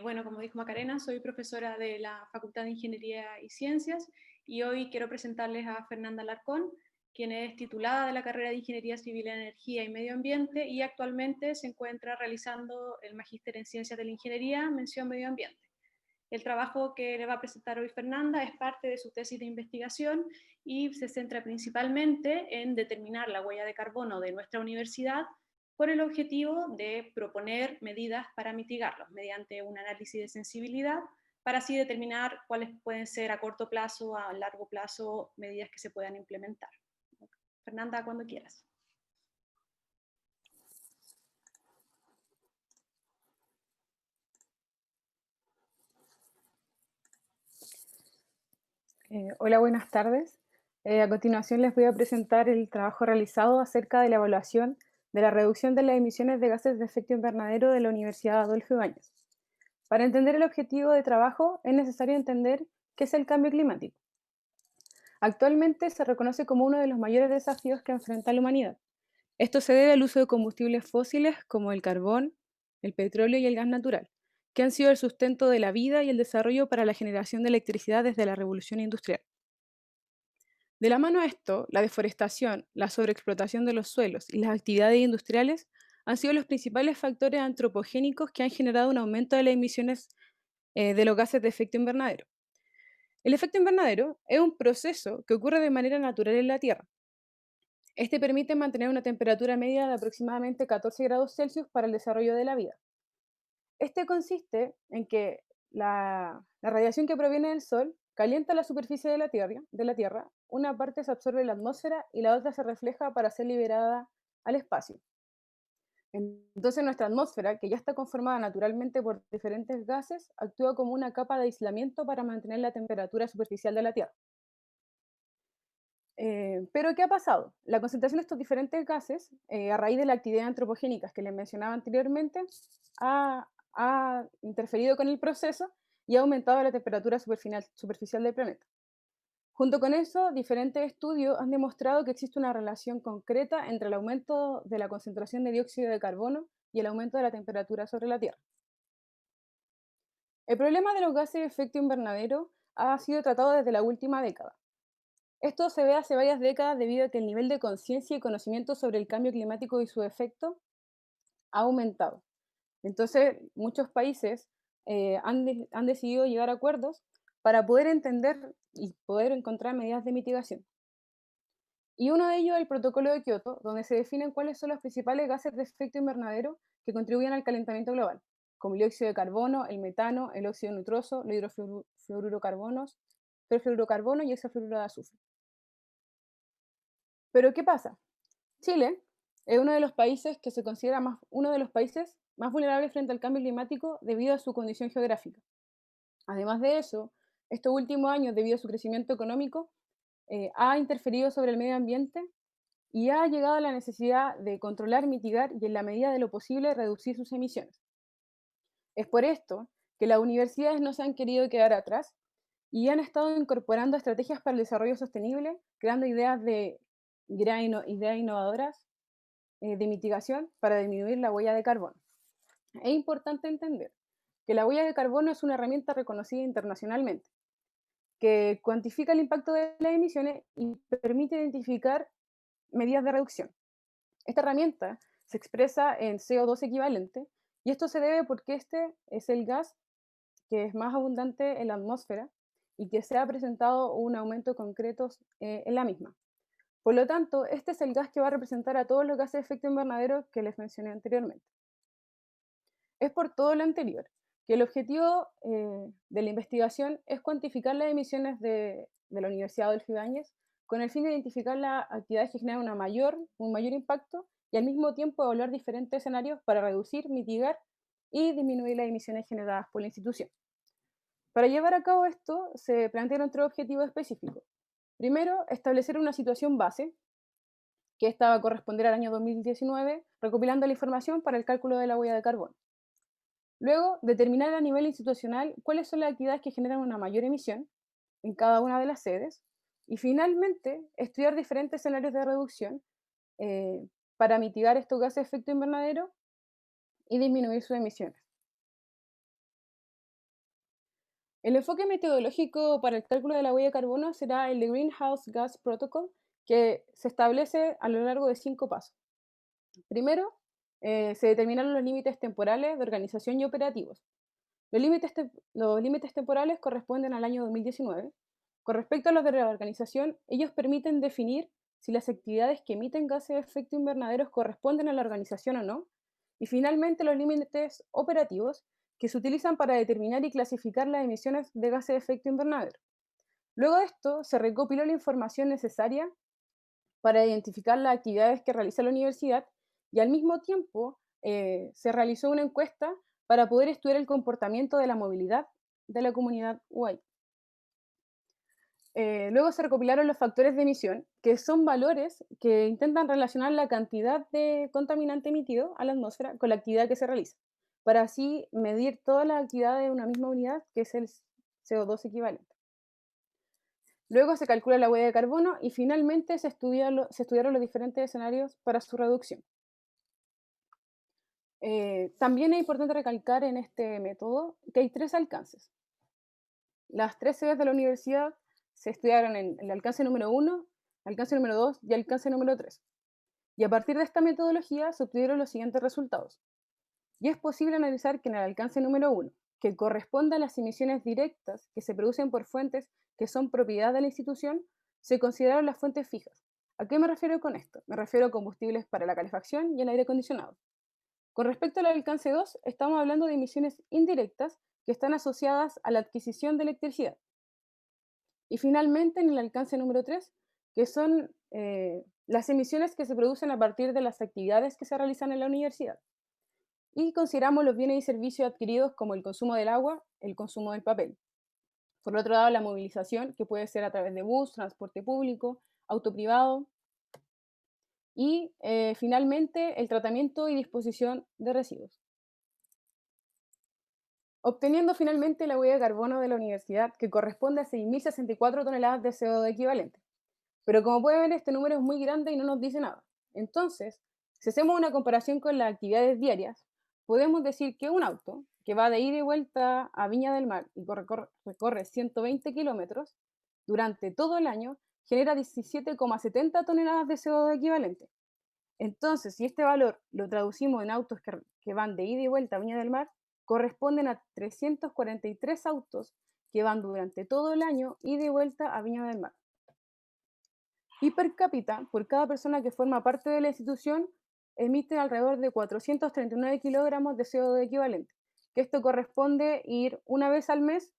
Bueno, como dijo Macarena, soy profesora de la Facultad de Ingeniería y Ciencias y hoy quiero presentarles a Fernanda Alarcón, quien es titulada de la carrera de Ingeniería Civil en Energía y Medio Ambiente y actualmente se encuentra realizando el Magíster en Ciencias de la Ingeniería, mención Medio Ambiente. El trabajo que le va a presentar hoy Fernanda es parte de su tesis de investigación y se centra principalmente en determinar la huella de carbono de nuestra universidad con el objetivo de proponer medidas para mitigarlos mediante un análisis de sensibilidad para así determinar cuáles pueden ser a corto plazo, a largo plazo, medidas que se puedan implementar. Fernanda, cuando quieras. Hola, buenas tardes. A continuación les voy a presentar el trabajo realizado acerca de la evaluación de la reducción de las emisiones de gases de efecto invernadero de la Universidad Adolfo Ibáñez. Para entender el objetivo de trabajo es necesario entender qué es el cambio climático. Actualmente se reconoce como uno de los mayores desafíos que enfrenta la humanidad. Esto se debe al uso de combustibles fósiles como el carbón, el petróleo y el gas natural, que han sido el sustento de la vida y el desarrollo para la generación de electricidad desde la revolución industrial. De la mano a esto, la deforestación, la sobreexplotación de los suelos y las actividades industriales han sido los principales factores antropogénicos que han generado un aumento de las emisiones de los gases de efecto invernadero. El efecto invernadero es un proceso que ocurre de manera natural en la Tierra. Este permite mantener una temperatura media de aproximadamente 14 grados Celsius para el desarrollo de la vida. Este consiste en que la radiación que proviene del Sol calienta la superficie de la Tierra, una parte se absorbe en la atmósfera y la otra se refleja para ser liberada al espacio. Entonces nuestra atmósfera, que ya está conformada naturalmente por diferentes gases, actúa como una capa de aislamiento para mantener la temperatura superficial de la Tierra. Pero ¿qué ha pasado? La concentración de estos diferentes gases, a raíz de las actividades antropogénicas que les mencionaba anteriormente, ha interferido con el proceso y ha aumentado la temperatura superficial del planeta. Junto con eso, diferentes estudios han demostrado que existe una relación concreta entre el aumento de la concentración de dióxido de carbono y el aumento de la temperatura sobre la Tierra. El problema de los gases de efecto invernadero ha sido tratado desde la última década. Esto se ve hace varias décadas debido a que el nivel de conciencia y conocimiento sobre el cambio climático y su efecto ha aumentado. Entonces, muchos países han decidido llegar a acuerdos para poder entender y poder encontrar medidas de mitigación. Y uno de ellos es el Protocolo de Kioto, donde se definen cuáles son los principales gases de efecto invernadero que contribuyen al calentamiento global, como el dióxido de carbono, el metano, el óxido nitroso, los hidrofluorocarbonos, perfluorocarbono y hexafluoruro de azufre. Pero ¿qué pasa? Chile es uno de los países que se considera uno de los países más vulnerables frente al cambio climático debido a su condición geográfica. Además de eso, estos últimos años, debido a su crecimiento económico, ha interferido sobre el medio ambiente y ha llegado a la necesidad de controlar, mitigar y, en la medida de lo posible, reducir sus emisiones. Es por esto que las universidades no se han querido quedar atrás y han estado incorporando estrategias para el desarrollo sostenible, creando ideas innovadoras de mitigación para disminuir la huella de carbono. Es importante entender que la huella de carbono es una herramienta reconocida internacionalmente, que cuantifica el impacto de las emisiones y permite identificar medidas de reducción. Esta herramienta se expresa en CO2 equivalente y esto se debe porque este es el gas que es más abundante en la atmósfera y que se ha presentado un aumento concreto en la misma. Por lo tanto, este es el gas que va a representar a todos los gases de efecto invernadero que les mencioné anteriormente. Es por todo lo anterior que el objetivo de la investigación es cuantificar las emisiones de la Universidad Adolfo Ibáñez con el fin de identificar las actividades que generan un mayor impacto y al mismo tiempo evaluar diferentes escenarios para reducir, mitigar y disminuir las emisiones generadas por la institución. Para llevar a cabo esto se plantearon tres objetivos específicos. Primero, establecer una situación base, que esta va a corresponder al año 2019, recopilando la información para el cálculo de la huella de carbono. Luego, determinar a nivel institucional cuáles son las actividades que generan una mayor emisión en cada una de las sedes. Y finalmente, estudiar diferentes escenarios de reducción para mitigar estos gases de efecto invernadero y disminuir sus emisiones. El enfoque metodológico para el cálculo de la huella de carbono será el de Greenhouse Gas Protocol, que se establece a lo largo de 5 pasos. Primero, se determinaron los límites temporales de organización y operativos. Los límites temporales corresponden al año 2019. Con respecto a los de la organización, ellos permiten definir si las actividades que emiten gases de efecto invernadero corresponden a la organización o no. Y finalmente, los límites operativos, que se utilizan para determinar y clasificar las emisiones de gases de efecto invernadero. Luego de esto, se recopiló la información necesaria para identificar las actividades que realiza la universidad y al mismo tiempo se realizó una encuesta para poder estudiar el comportamiento de la movilidad de la comunidad UAI. Luego se recopilaron los factores de emisión, que son valores que intentan relacionar la cantidad de contaminante emitido a la atmósfera con la actividad que se realiza, para así medir todas las actividades de una misma unidad, que es el CO2 equivalente. Luego se calcula la huella de carbono y finalmente se estudiaron los diferentes escenarios para su reducción. También es importante recalcar en este método que hay 3 alcances. Las 3 sedes de la universidad se estudiaron en el alcance número 1, alcance número 2 y alcance número 3. Y a partir de esta metodología se obtuvieron los siguientes resultados. Y es posible analizar que en el alcance número 1, que corresponde a las emisiones directas que se producen por fuentes que son propiedad de la institución, se consideraron las fuentes fijas. ¿A qué me refiero con esto? Me refiero a combustibles para la calefacción y el aire acondicionado. Con respecto al alcance 2, estamos hablando de emisiones indirectas que están asociadas a la adquisición de electricidad. Y finalmente, en el alcance número 3, que son las emisiones que se producen a partir de las actividades que se realizan en la universidad. Y consideramos los bienes y servicios adquiridos como el consumo del agua, el consumo del papel. Por otro lado, la movilización, que puede ser a través de bus, transporte público, auto privado. Y finalmente, el tratamiento y disposición de residuos. Obteniendo finalmente la huella de carbono de la universidad, que corresponde a 6.064 toneladas de CO2 equivalente. Pero como pueden ver, este número es muy grande y no nos dice nada. Entonces, si hacemos una comparación con las actividades diarias, podemos decir que un auto que va de ida y vuelta a Viña del Mar y recorre 120 kilómetros durante todo el año, genera 17,70 toneladas de CO2 equivalente. Entonces, si este valor lo traducimos en autos que van de ida y vuelta a Viña del Mar, corresponden a 343 autos que van durante todo el año ida y vuelta a Viña del Mar. Y per cápita, por cada persona que forma parte de la institución, emiten alrededor de 439 kilogramos de CO2 equivalente, que esto corresponde ir una vez al mes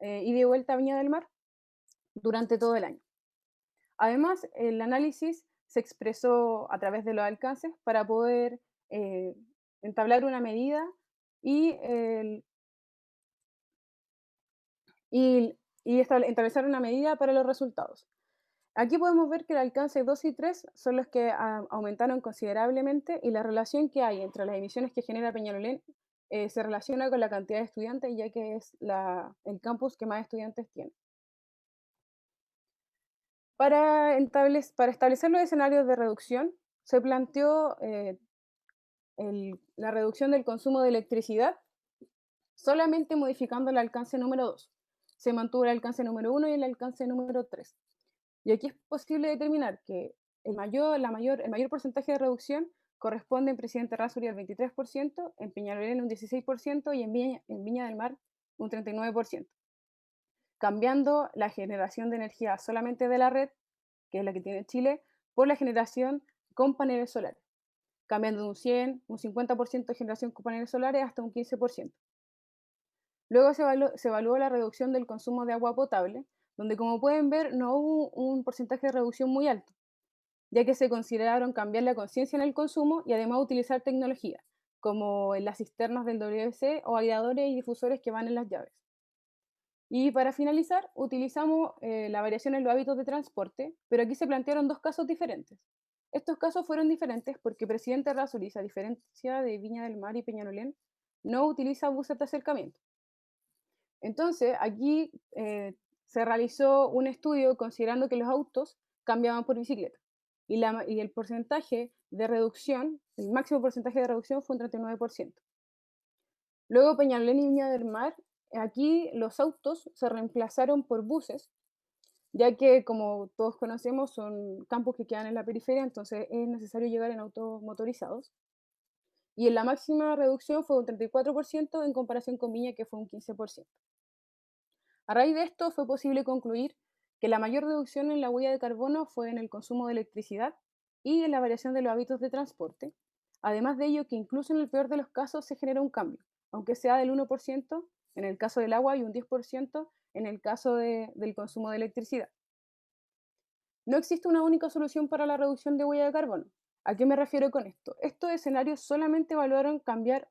ida y vuelta a Viña del Mar durante todo el año. Además, el análisis se expresó a través de los alcances para poder entablar una medida y establecer una medida para los resultados. Aquí podemos ver que el alcance 2 y 3 son los que aumentaron considerablemente y la relación que hay entre las emisiones que genera Peñalolén se relaciona con la cantidad de estudiantes, ya que es el campus que más estudiantes tiene. Para establecer los escenarios de reducción, se planteó la reducción del consumo de electricidad solamente modificando el alcance número 2. Se mantuvo el alcance número 1 y el alcance número 3. Y aquí es posible determinar que el mayor porcentaje de reducción corresponde en Presidente Errázuriz al 23%, en Peñalolén un 16% y en Viña del Mar un 39%. Cambiando la generación de energía solamente de la red, que es la que tiene Chile, por la generación con paneles solares, cambiando de un 100, un 50% de generación con paneles solares hasta un 15%. Luego se evaluó la reducción del consumo de agua potable, donde como pueden ver no hubo un porcentaje de reducción muy alto, ya que se consideraron cambiar la conciencia en el consumo y además utilizar tecnología, como en las cisternas del WC o aireadores y difusores que van en las llaves. Y para finalizar, utilizamos la variación en los hábitos de transporte, pero aquí se plantearon 2 casos diferentes. Estos casos fueron diferentes porque Presidente Errázuriz, a diferencia de Viña del Mar y Peñalolén, no utiliza buses de acercamiento. Entonces, aquí se realizó un estudio considerando que los autos cambiaban por bicicleta y el porcentaje de reducción, el máximo porcentaje de reducción fue un 39%. Luego Peñalolén y Viña del Mar Aquí los autos se reemplazaron por buses, ya que, como todos conocemos, son campos que quedan en la periferia, entonces es necesario llegar en autos motorizados. Y en la máxima reducción fue un 34% en comparación con Viña, que fue un 15%. A raíz de esto fue posible concluir que la mayor reducción en la huella de carbono fue en el consumo de electricidad y en la variación de los hábitos de transporte. Además de ello, que incluso en el peor de los casos se genera un cambio, aunque sea del 1% en el caso del agua y un 10% en el caso del consumo de electricidad. No existe una única solución para la reducción de huella de carbono. ¿A qué me refiero con esto? Estos escenarios solamente evaluaron cambiar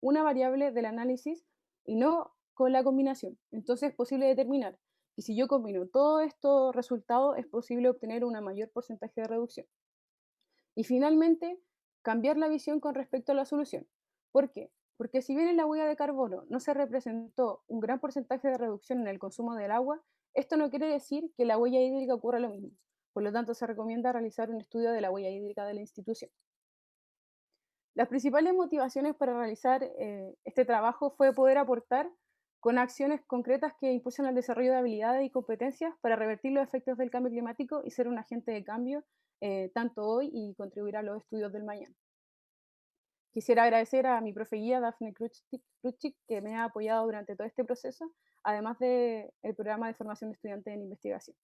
una variable del análisis y no con la combinación. Entonces es posible determinar que si yo combino todos estos resultados es posible obtener un mayor porcentaje de reducción. Y finalmente, cambiar la visión con respecto a la solución. ¿Por qué? Porque si bien en la huella de carbono no se representó un gran porcentaje de reducción en el consumo del agua, esto no quiere decir que la huella hídrica ocurra lo mismo. Por lo tanto, se recomienda realizar un estudio de la huella hídrica de la institución. Las principales motivaciones para realizar este trabajo fue poder aportar con acciones concretas que impulsan el desarrollo de habilidades y competencias para revertir los efectos del cambio climático y ser un agente de cambio tanto hoy y contribuir a los estudios del mañana. Quisiera agradecer a mi profe guía, Dafne Kruchik, que me ha apoyado durante todo este proceso, además del programa de formación de estudiantes en investigación.